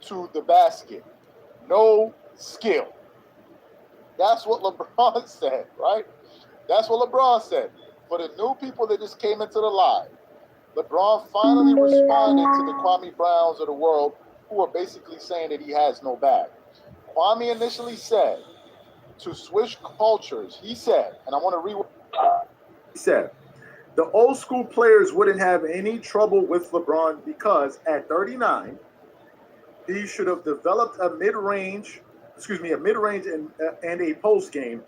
to the basket. No skill. That's what LeBron said, right? That's what LeBron said. For the new people that just came into the live, LeBron finally responded to the Kwame Browns of the world who are basically saying that he has no bag. Kwame initially said to switch cultures, he said, and I want to read what he said. The old school players wouldn't have any trouble with LeBron because at 39, he should have developed a mid-range and a post game,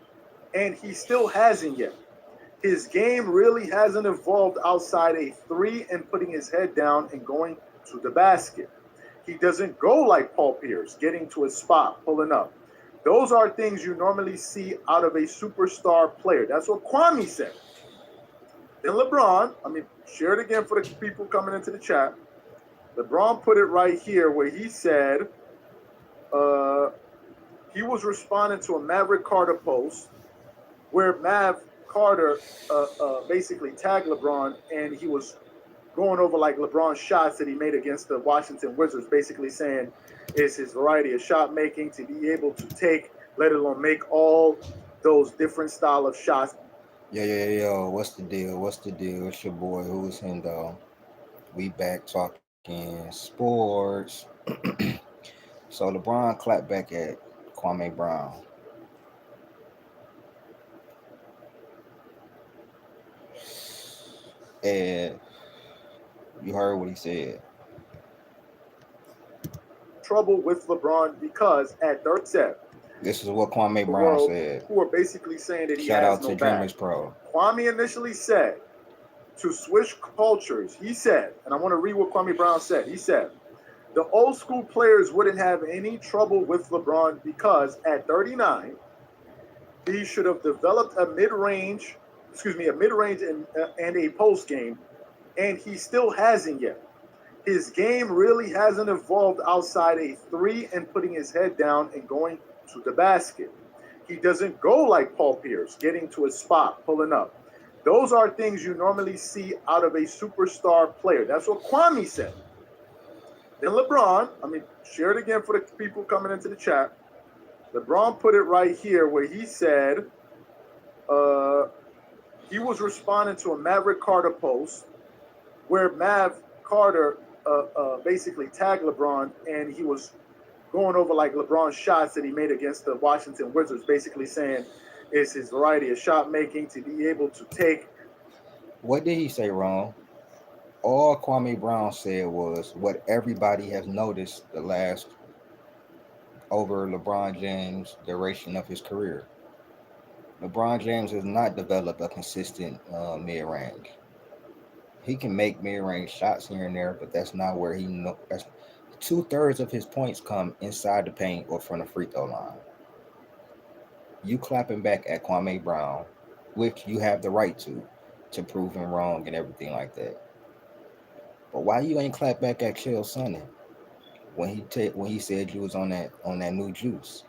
and he still hasn't yet. His game really hasn't evolved outside a three and putting his head down and going to the basket. He doesn't go like Paul Pierce, getting to a spot, pulling up. Those are things you normally see out of a superstar player. That's what Kwame said. Then LeBron, share it again for the people coming into the chat. LeBron put it right here where he said he was responding to a Maverick Carter post where Mav Carter basically tagged LeBron, and he was going over like LeBron's shots that he made against the Washington Wizards, basically saying it's his variety of shot making to be able to take, let alone make all those different style of shots. Yo. What's the deal? What's the deal? It's your boy, Who's Hendo. We back talking sports. So LeBron clapped back at Kwame Brown. And you heard what he said. Trouble with LeBron because at 37, This is what Kwame the Brown world said. who are basically saying that he Shout has out no to bag. Dreamers Pro. Kwame initially said to switch cultures, he said, and I want to read what Kwame Brown said. He said, the old school players wouldn't have any trouble with LeBron because at 39, he should have developed a mid-range and a post game, and he still hasn't yet. His game really hasn't evolved outside a three and putting his head down and going to the basket. He doesn't go like Paul Pierce, getting to a spot, pulling up. Those are things you normally see out of a superstar player. That's what Kwame said. Then LeBron, share it again for the people coming into the chat. LeBron put it right here where he said he was responding to a Maverick Carter post where Mav Carter basically tagged LeBron, and he was going over like LeBron's shots that he made against the Washington Wizards, basically saying it's his variety of shot making to be able to take. What did he say wrong? All Kwame Brown said was what everybody has noticed the last over LeBron James' duration of his career. LeBron James has not developed a consistent mid-range. He can make mid-range shots here and there, but that's not where he know. That's 2/3 of his points come inside the paint or from the free throw line. You clapping back at Kwame Brown, which you have the right to prove him wrong and everything like that. But why you ain't clap back at Chael Sonnen when he said you was on that new juice?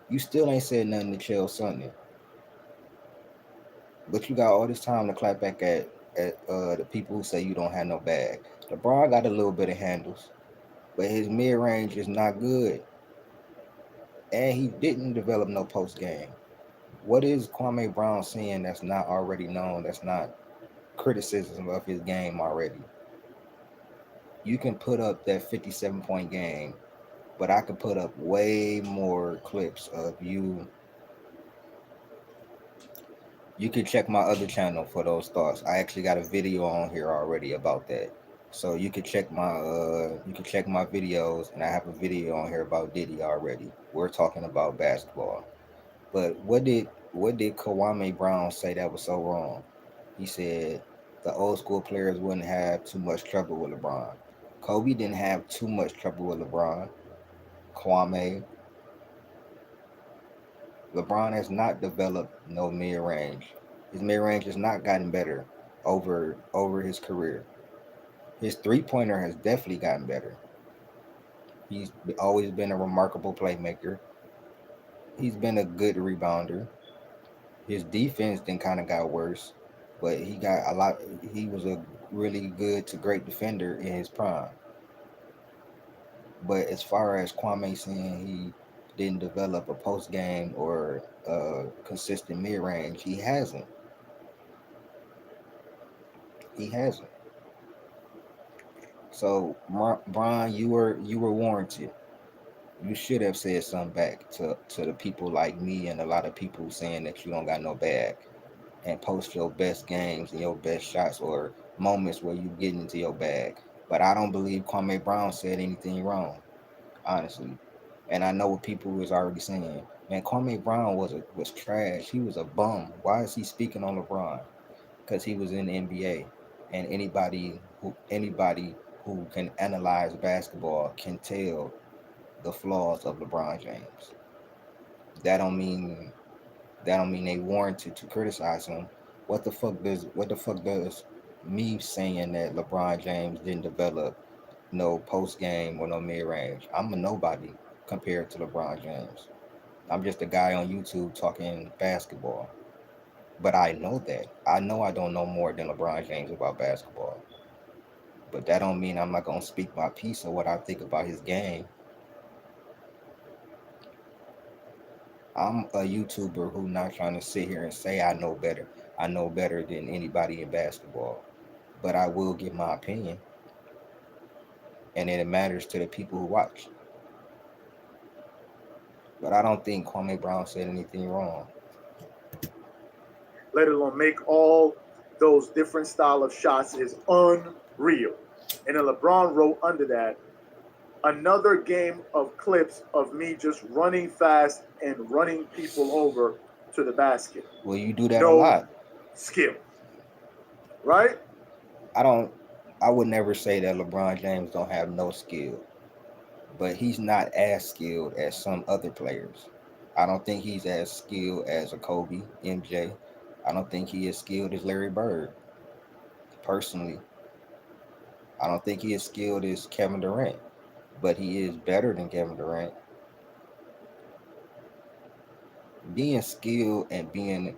You still ain't said nothing to Chael Sonnen, but you got all this time to clap back at the people who say you don't have no bag. LeBron got a little bit of handles, but his mid range is not good, and he didn't develop no post game. What is Kwame Brown seeing that's not already known? That's not criticism of his game already. You can put up that 57-point game, but I could put up way more clips of you. You can check my other channel for those thoughts. I actually got a video on here already about that. So you can check my videos, and I have a video on here about Diddy already. We're talking about basketball. But what did Kwame Brown say that was so wrong? He said the old school players wouldn't have too much trouble with LeBron. Kobe didn't have too much trouble with LeBron. Kwame, LeBron has not developed no mid range. His mid range has not gotten better over his career. His 3-pointer has definitely gotten better. He's always been a remarkable playmaker. He's been a good rebounder. His defense then kind of got worse, but he got a lot. He was a really good to great defender in his prime. But as far as Kwame saying he didn't develop a post game or a consistent mid range, he hasn't. He hasn't. So Brian, you were warranted. You should have said something back to the people like me and a lot of people saying that you don't got no bag, and post your best games and your best shots or moments where you get into your bag. But I don't believe Kwame Brown said anything wrong, honestly. And I know what people was already saying. Man, Kwame Brown was trash. He was a bum. Why is he speaking on LeBron? Because he was in the NBA, and anybody who can analyze basketball can tell the flaws of LeBron James. That don't mean that don't mean they warranted to criticize him. What the fuck does me saying that LeBron James didn't develop no post game or no mid range? I'm a nobody compared to LeBron James. I'm just a guy on YouTube talking basketball. But I know that. I know I don't know more than LeBron James about basketball. But that don't mean I'm not gonna speak my piece of what I think about his game. I'm a YouTuber who not trying to sit here and say I know better. I know better than anybody in basketball. But I will give my opinion, and it matters to the people who watch. But I don't think Kwame Brown said anything wrong. Let alone make all those different style of shots is unreal. And then LeBron wrote under that, another game of clips of me just running fast and running people over to the basket. Well, you do that a No lot. skill, right? I don't. I would never say that LeBron James don't have no skill, but he's not as skilled as some other players. I don't think he's as skilled as a Kobe, MJ. I don't think he is skilled as Larry Bird. Personally, I don't think he is skilled as Kevin Durant, but he is better than Kevin Durant. Being skilled and being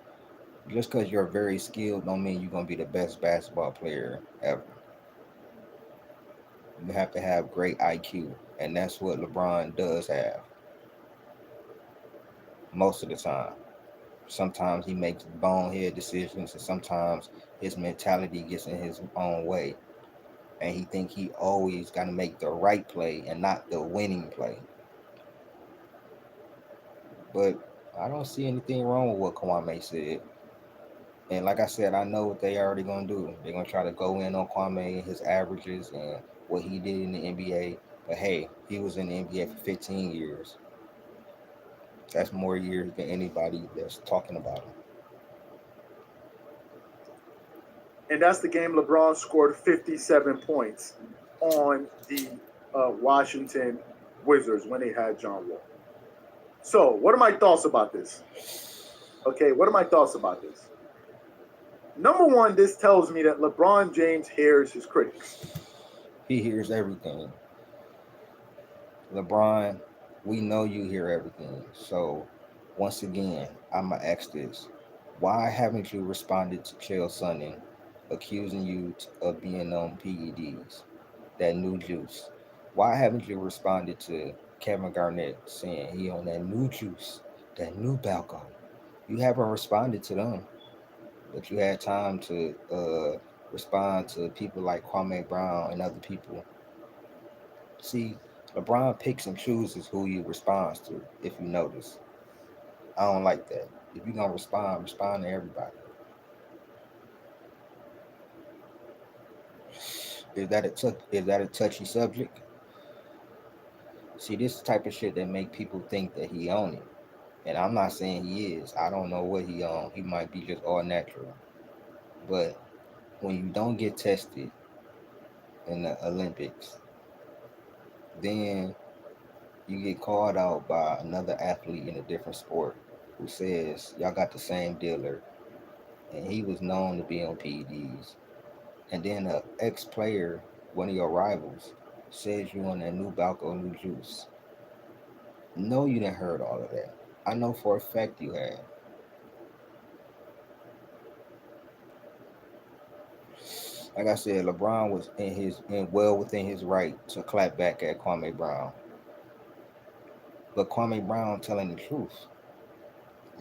just because you're very skilled don't mean you're gonna be the best basketball player ever. You have to have great IQ, and that's what LeBron does have most of the time. Sometimes he makes bonehead decisions, and sometimes his mentality gets in his own way, and he think he always got to make the right play and not the winning play. But I don't see anything wrong with what Kwame said. And like I said, I know what they already gonna do. They're gonna try to go in on Kwame and his averages and what he did in the NBA. But hey, he was in the NBA for 15 years. That's more years than anybody that's talking about him. And that's the game LeBron scored 57 points on the Washington Wizards when they had John Wall. So, what are my thoughts about this? Okay, what are my thoughts about this? Number one, this tells me that LeBron James hears his critics. He hears everything. LeBron, we know you hear everything. So once again, I'ma ask this. Why haven't you responded to Chael Sonnen accusing you of being on PEDs, that new juice? Why haven't you responded to Kevin Garnett saying he on that new juice, that new Balco? You haven't responded to them, but you had time to respond to people like Kwame Brown and other people. See, LeBron picks and chooses who he responds to, if you notice. I don't like that. If you're gonna respond to everybody. Is that a touchy subject? See, this type of shit that make people think that he own it. And I'm not saying he is. I don't know what he on. He might be just all natural. But when you don't get tested in the Olympics, then you get called out by another athlete in a different sport who says y'all got the same dealer and he was known to be on PEDs. And then a ex-player, one of your rivals, says you on that new Balco, new juice. No, you didn't heard all of that. I know for a fact you had. Like I said, LeBron was well within his right to clap back at Kwame Brown. But Kwame Brown telling the truth.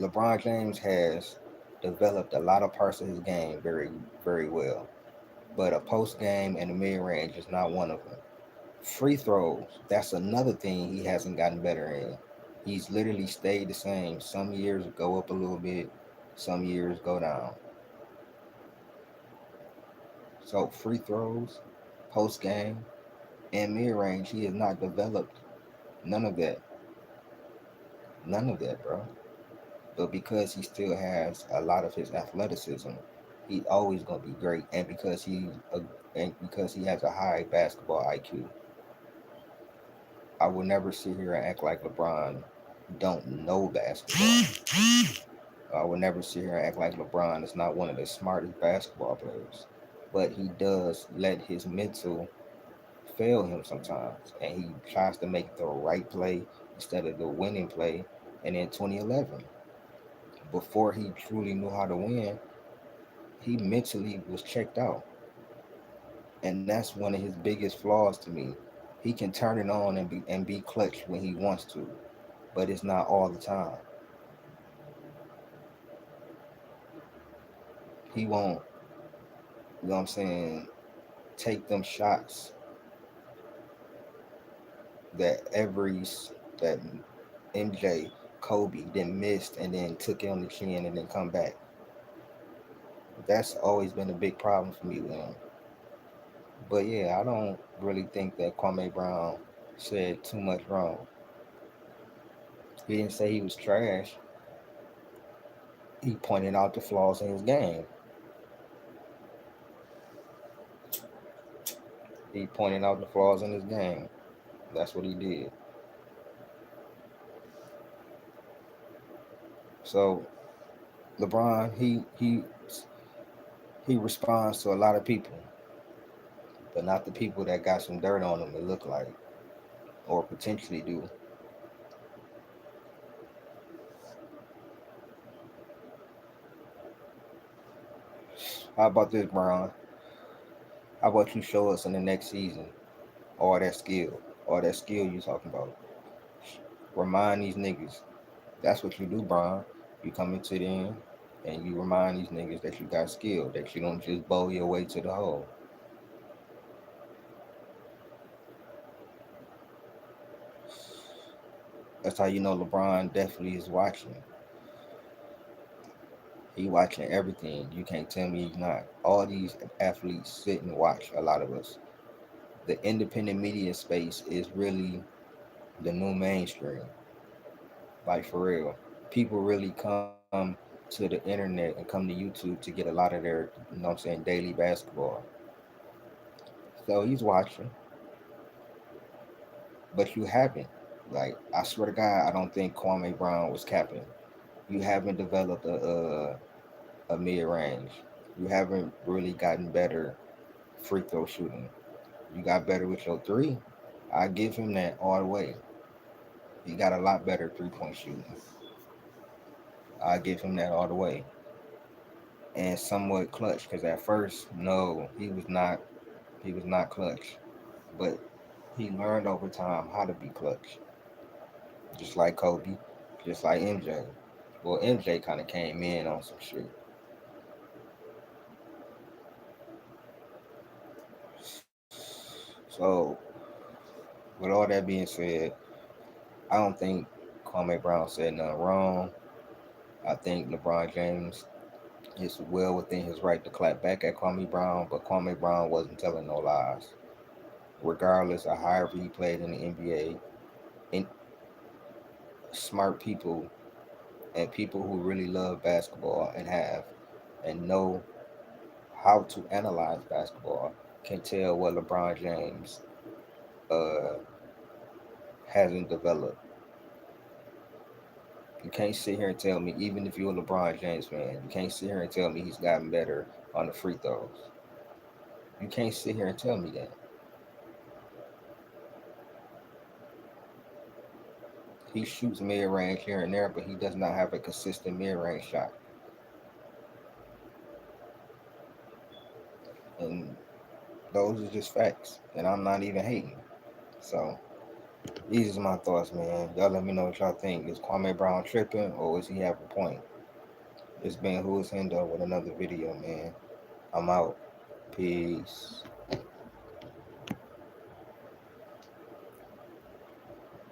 LeBron James has developed a lot of parts of his game very, very well. But a post game and a mid range is not one of them. Free throws, that's another thing he hasn't gotten better in. He's literally stayed the same. Some years go up a little bit, some years go down. So free throws, post game, and mid range, he has not developed none of that. None of that, bro. But because he still has a lot of his athleticism, he's always gonna be great. And because he has a high basketball IQ, I will never sit here and act like LeBron don't know basketball. I will never sit here and act like LeBron is not one of the smartest basketball players. But he does let his mental fail him sometimes, and he tries to make the right play instead of the winning play. And in 2011, before he truly knew how to win, he mentally was checked out, and that's one of his biggest flaws to me. He can turn it on and be clutch when he wants to, but it's not all the time. He won't, you know what I'm saying, take them shots that that MJ, Kobe then missed and then took it on the chin and then come back. That's always been a big problem for me with him. But yeah, I don't really think that Kwame Brown said too much wrong. He didn't say he was trash. He pointed out the flaws in his game. He pointed out the flaws in his game. That's what he did. So LeBron, he responds to a lot of people, but not the people that got some dirt on him. It look like, or potentially do. How about this, Bron? How about you show us in the next season all that skill you talking about? Remind these niggas. That's what you do, Bron. You come into the end and you remind these niggas that you got skill, that you don't just bowl your way to the hole. That's how you know LeBron definitely is watching. He watching everything. You can't tell me he's not. All these athletes sit and watch. A lot of us. The independent media space is really the new mainstream. Like for real, people really come to the internet and come to YouTube to get a lot of their, you know what I'm saying, daily basketball. So he's watching, but you haven't. Like I swear to God, I don't think Kwame Brown was capping. You haven't developed a mid range. You haven't really gotten better free throw shooting. You got better with your three. I give him that all the way. He got a lot better 3-point shooting. I give him that all the way. And somewhat clutch because at first, no, he was not. He was not clutch, but he learned over time how to be clutch, just like Kobe, just like MJ. Well, MJ kind of came in on some shit. So, with all that being said, I don't think Kwame Brown said nothing wrong. I think LeBron James is well within his right to clap back at Kwame Brown, but Kwame Brown wasn't telling no lies. Regardless of however he played in the NBA, and smart people and people who really love basketball and know how to analyze basketball can tell what LeBron James uh, hasn't developed. You can't sit here and tell me, even if you're a LeBron James fan, you can't sit here and tell me he's gotten better on the free throws. You can't sit here and tell me that. He shoots mid range here and there, but he does not have a consistent mid range shot. And Those are just facts, and I'm not even hating. So these are my thoughts, man. Y'all let me know what y'all think. Is Kwame Brown tripping, or does he have a point? It's been Who's Hendo with another video, man. I'm out. Peace.